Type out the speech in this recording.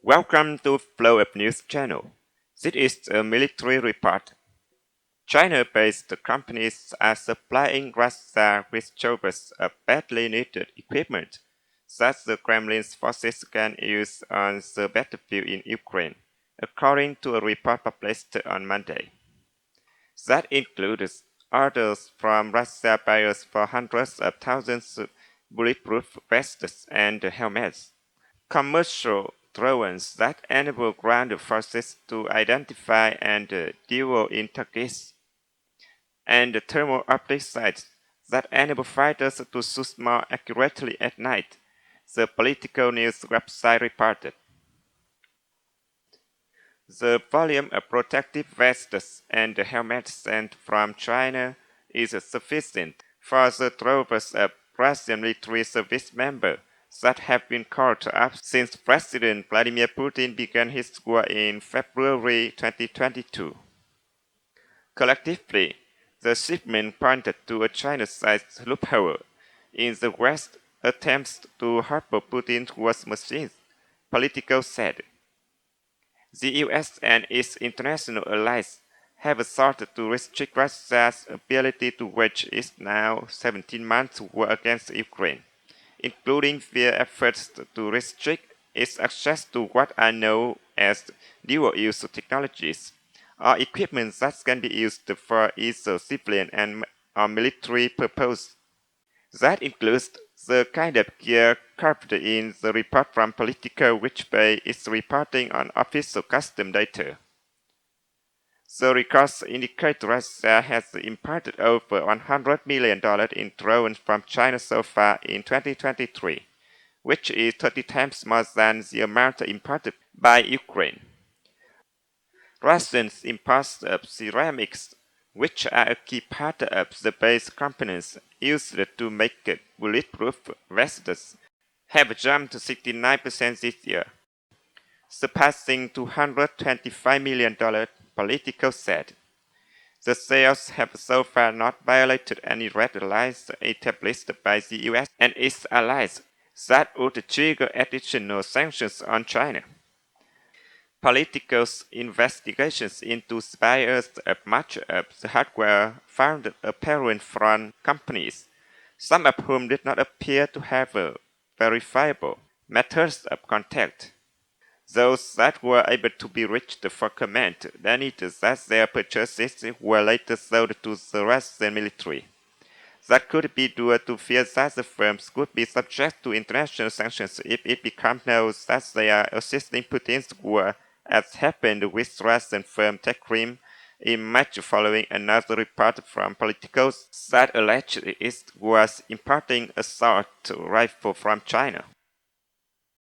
Welcome to Flow Up News channel. This is a military report. China-based companies are supplying Russia with troops of badly needed equipment that the Kremlin's forces can use on the battlefield in Ukraine, according to a report published on Monday. That includes orders from Russia buyers for hundreds of thousands of bulletproof vests and helmets. Commercial drones that enable ground forces to identify and deal in targets, and thermal optic sights that enable fighters to shoot more accurately at night, the political news website reported. The volume of protective vests and helmets sent from China is sufficient for the droves of Russian military service members that have been called up since President Vladimir Putin began his war in February 2022. Collectively, the shipment pointed to a China-sized loophole in the West attempts to harbor Putin's war machines, Politico said. The US and its international allies have sought to restrict Russia's ability to wage its now 17-month war against Ukraine, including via efforts to restrict its access to what are known as dual-use technologies, or equipment that can be used for either civilian or military purpose. That includes the kind of gear covered in the report from Politico, which is reporting on official custom data. The records indicate Russia has imported over $100 million in drones from China so far in 2023, which is 30 times more than the amount imported by Ukraine. Russians imports of ceramics, which are a key part of the base components used to make bulletproof vests, have jumped 69% this year, surpassing $225 million, Politico said. The sales have so far not violated any red lines established by the US and its allies that would trigger additional sanctions on China. Politico's investigations into buyers of much of the hardware found apparent from companies, some of whom did not appear to have verifiable methods of contact. Those that were able to be reached for comment admitted that their purchases were later sold to the Russian military. That could be due to fear that the firms could be subject to international sanctions if it becomes known that they are assisting Putin's war, as happened with Russian firm Techrim in March following another report from Politico that alleged it was importing assault rifles from China.